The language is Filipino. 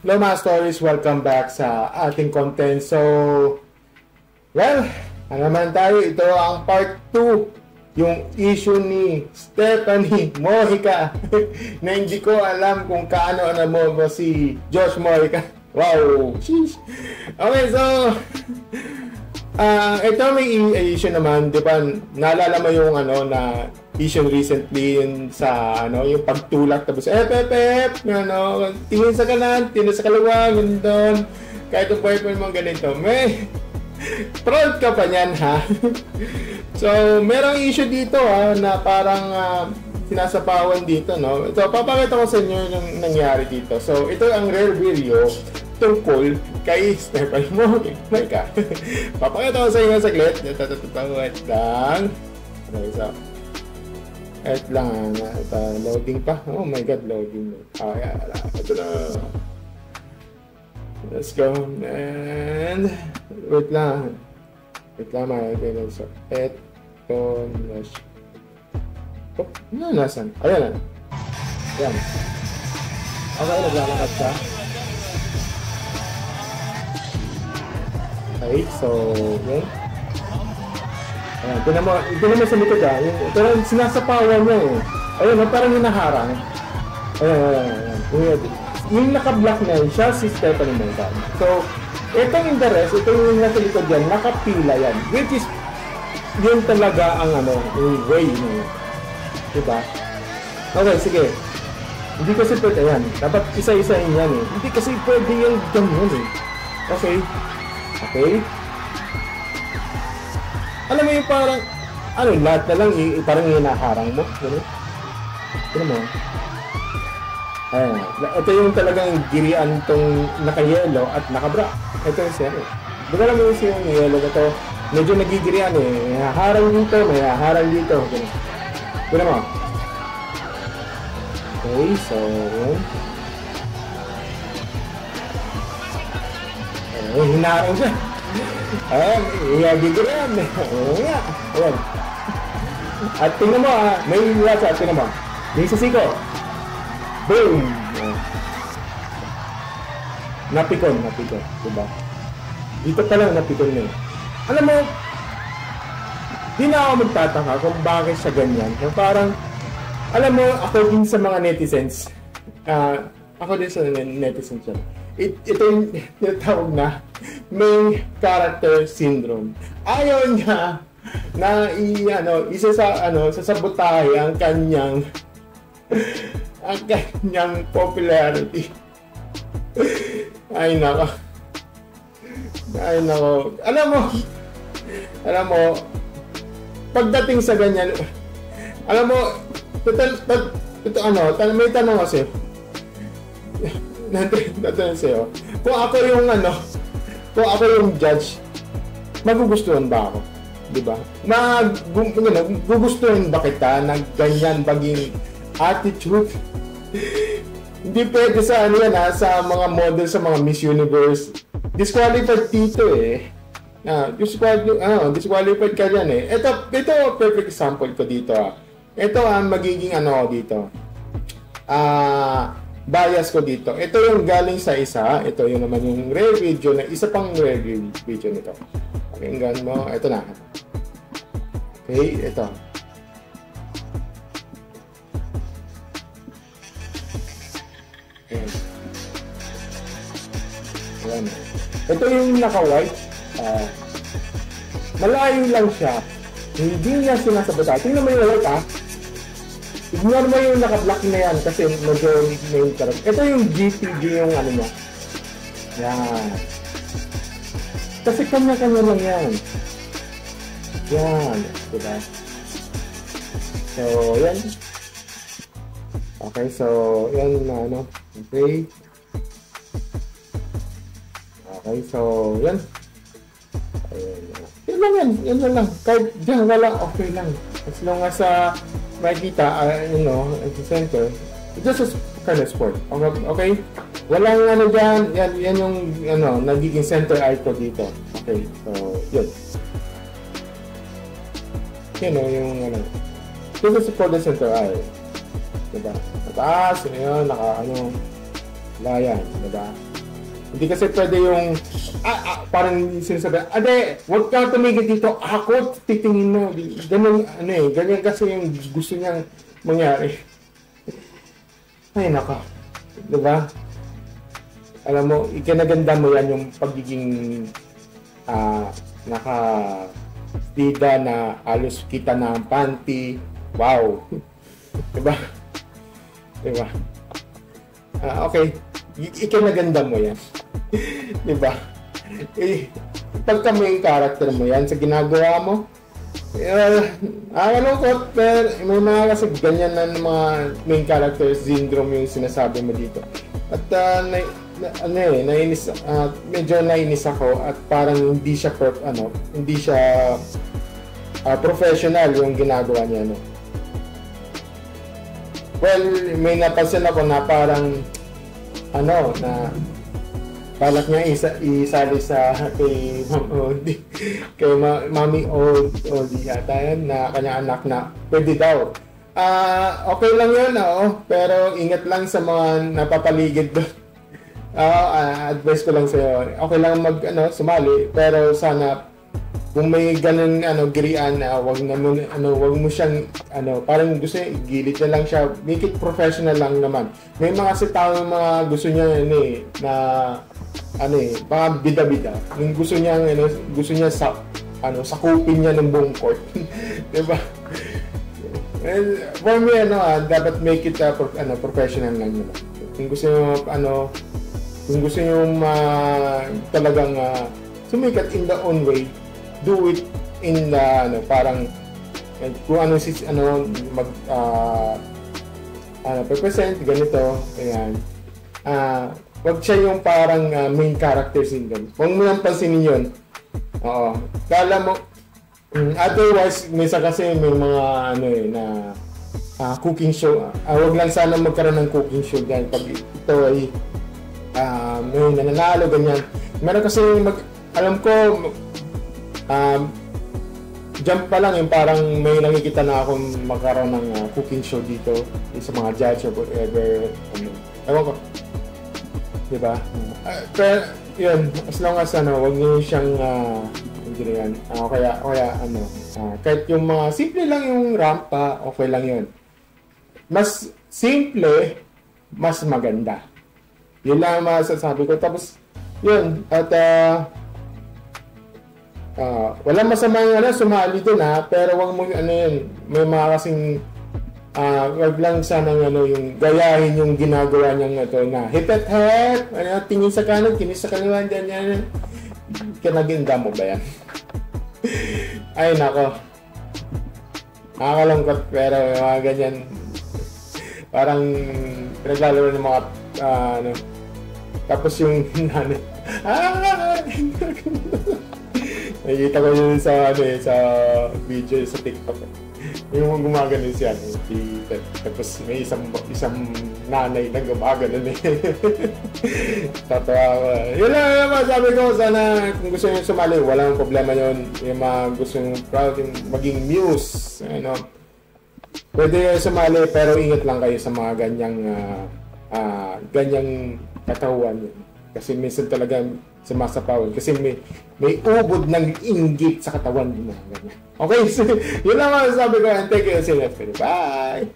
Hello mga stories, welcome back sa ating content. So, well, ano naman tayo, ito ang part 2, yung issue ni Stephanie Mojica na hindi ko alam kung kaano mo ba si Josh Mojica. Wow, sheesh. Okay, so ito may issue naman, di ba? Naalala mo yung na issue recently yun sa yung pagtulak tapos tingin sa kanan, tingin sa kaliwa, ganoon. Kahit yung boyfriend mo ganito, may proud ka pa niyan, ha? So, merong issue dito na parang sinasapawan dito, no? Ito, papakita ko sa inyo yung nangyari dito. So, ito ang rare video tungkol kay Stephanie Mojica. Papakita ko sa inyo saglit. Wait lang. Okay, so wait lang. Loading pa. Oh my god, loading. Okay, ito na. Let's go. And wait lang. Wait lang mga kailan. So, ito na siya. Oh, nasan? Ayan na. Ayan. Okay, naglalakad siya. Okay, so, okay. Ayan, tinan mo sa likod pero sinasapawan niya Ayun, parang hinaharang. Ayan. Yung naka-block na yun, siya si Stephanie Mojica. So, itong interest, ito yung nasa likod yan, nakapila yan. Which is, yun talaga ang yung way niya. Diba? Okay, sige. Hindi kasi pwede, ayan. Dapat isa-isahin yan Hindi kasi pwede yung ganyan Okay. Okay? Alam mo yung parang, lahat na lang, parang hinaharang mo. Ano mo? Ayan. Ito yung talagang girian tong naka-yellow at naka-black. Ito yung siya. Buka lang mo yung yellow na to. Medyo nagigirian May haharang dito, may haharang dito. Ano mo? Okay, so, hinarang siya. Iyagigirian. Ayan. At tingnan mo may WhatsApp, tingnan mo. Yung sisiko. Boom! Napikon. Diba? Dito talaga napikon na Alam mo, di na ako magtataka kung bakit siya ganyan. Kung parang, alam mo, ako din sa mga netizens, ako din sa netizens yan. Ito yung tinatawag na main character syndrome. Ayaw niya na sasabotahe ang kanyang popularity. Ay nako. Alam mo, pagdating sa ganyan, may tanong kasi. Natanong sa'yo, kung ako yung judge, magugustuhan ba ako? Diba? Gugustuhan ba kita ng ganyan baging attitude? Hindi pwede sa sa mga model sa mga Miss Universe. Disqualified dito disqualified ka dyan Ito perfect example ko dito Ito ang magiging dito. Bias ko dito. Ito yung galing sa isa. Ito yung naman yung rare video na isa pang rare video nito. Pakinggan mo. Ito na. Okay, ito. Ayan. Ito yung naka-white. Malayo lang siya. Hindi niya sinasabota. Tingnan mo yung white Ignore mo yung naka-block na yan kasi medyo main character. Ito yung GTG yung niya. Yan. Kasi kanya-kanya lang yan. Yan. Diba? So, yan. Okay, so, yan na Okay. Okay, so, yan. Yan lang. Kahit dyan, wala, okay lang. As long as makikita, at the center, it's just a kind of sport. Okay? Walang dyan, yan yung, nagiging center eye ko dito. Okay, so, yun. Yung, this is for the center eye. Diba? Mataas, yun, Wala yan, diba? Hindi kasi pwede yung, parang sinasabi, ade, huwag ka tumigil dito, ako titingin mo. Ganun, ganyan kasi yung gusto niyang mangyari. Ay, naka. Diba? Alam mo, ikinaganda mo yan yung pagiging naka-tida na halos kita na ang panty. Wow! Diba? Diba? Okay. Ikinaganda mo yan. Diba? Pagka main character mo yan sa ginagawa mo, malungkot, pero may mga kasi ganyan na mga main character syndrome yung sinasabi mo dito. At nainis, medyo nainis ako at parang hindi siya professional yung ginagawa niya, no. Well, may napansin ako na parang na balak niya isali sa kay Mami Oldie yata yan, na kanyang anak na pwede daw. Okay lang yun, pero ingat lang sa mga napapaligid doon. Advice ko lang sa'yo, okay lang sumali, pero sana kung may ganun girian, wag mo siyang parang gusto niya igilid na lang siya, make it professional lang naman. May mga tao mga gusto niya mga bida-bida, yung gusto niya sakupin niya ng buong court. Diba? Well, for me dapat make it professional lang naman. Kung gusto niyo talagang sumikat in the own way, do it in the parang kung represent ganito, ayan. Wag siya yung parang main character syndrome. Huwag mo nang pansinin yun. Oo. Kala mo otherwise minsan kasi may mga cooking show. Wag lang sana magkaroon ng cooking show dahil pag ito ay may nananalo ganyan. Meron kasi alam ko jump pa lang yung parang may nakikita na akong magkaroon ng cooking show dito sa mga judge or whatever. Ewan ko. Diba? Pero yun, as long as wag niyo siyang hindi na yan. Kahit yung mga simple lang yung rampa, okay lang yun. Mas simple, mas maganda. Yun lang ang masasabi ko. Tapos yun, at walang masama yung sumali dun pero wag mo yun, may mga kasing wag lang sana yung gayahin yung ginagawa niyang na hip tingin sa kanan, kinis sa kaliwa, ganyan. Kinaganda mo ba yan? Ay nako, nakakalungkot, pero mga ganyan parang pinaglalaro ng mga tapos yung nakikita ko yun sa video sa TikTok. Yung gumagano siya, tapos may isang nanay na gumagano Tatawa ko. Yun lang naman sabi ko, sana kung gusto nyo sumali, walang problema yun. Yung mga gusto nyo proud, yung maging muse, pwede sumali, pero ingat lang kayo sa mga ganyang katawan. Kasi minsan talaga sumasapawan. Kasi may ubod ng inggit sa katawan mo. Okay, so, yun lang sabi ko. And thank you so much. Bye!